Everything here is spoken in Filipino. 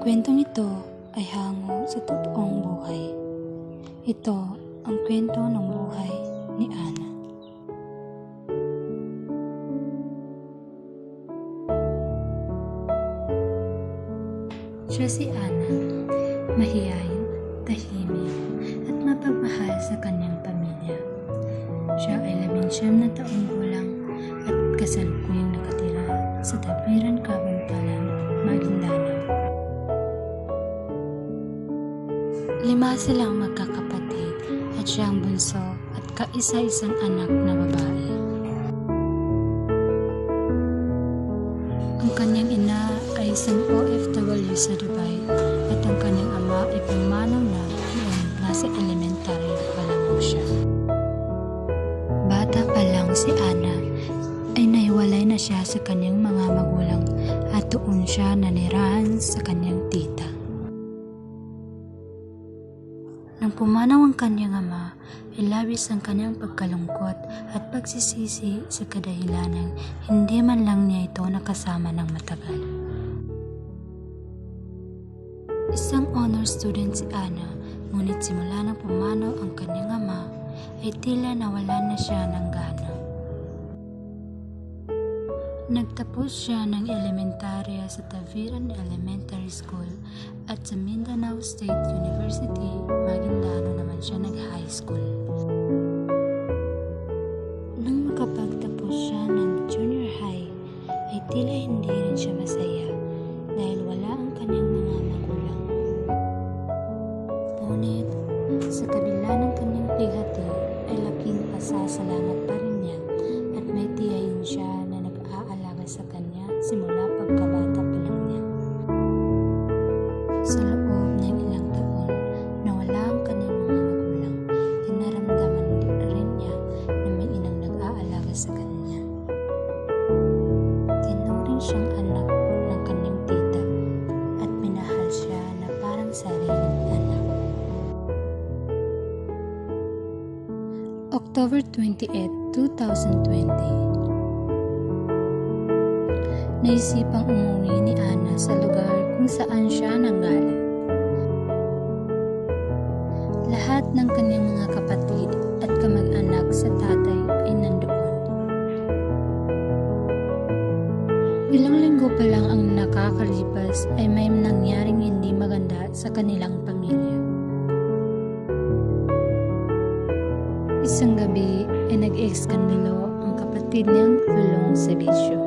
kwentong ito ay hango sa totoong buhay. Ito ang kwento ng buhay ni Ana. Siya si Ana, mahiyain, tahimik at mapagmahal sa kanyang pamilya. Siya ay 19 na taong gulang at kasalukuyang nakatira sa Tabiran, Kabuntalan, Maguindanao. 5 silang magkakapatid at siya ang bunso at kaisa-isang anak na babae. Ang kanyang ina ay isang OFW sa Dubai at ang kanyang ama ay pumanaw na noong nasa elementary pa lamang siya. Bata pa lang si Ana ay nahiwalay na siya sa kanyang mga magulang at doon siya nanirahan sa kanyang tita. Nang pumanaw ang kanyang ama, ay labis ang kanyang pagkalungkot at pagsisisi sa kadahilanang hindi man lang niya ito nakasama ng matagal. Isang honor student si Ana, ngunit simula nang pumanaw ang kanyang ama, ay tila nawalan na siya ng gana. Nagtapos siya ng elementarya sa Tabiran Elementary School at sa Mindanao State University, Maguindanao naman siya nag-high school. Nang makapagtapos siya ng junior high, ay tila hindi rin siya masaya dahil wala ang kanyang mga magulang. Ngunit sa kabila ng kanyang pighati ay laking pasasalamat pa rin niya at may tiyahin siya na nag-aalaga sa kanya simula pagkabata pa lang niya. Sa loob ng ilang taon na wala ang kanyang mga magulang, dinaramdaman rin niya na may inang nag-aalaga sa kanya. Tinuring siyang anak ng kanyang tita at minahal siya na parang sariling anak. October 28, 2020. Naisipang umuwi ni Ana sa lugar kung saan siya nanggaling. Lahat ng kanyang mga kapatid at kamag-anak sa tatay ay nandoon. Ilang linggo pa lang ang nakakalipas ay may nangyaring hindi maganda sa kanilang pamilya. Isang gabi ay nag-eskandalo ang kapatid niyang kulong sa bisyo.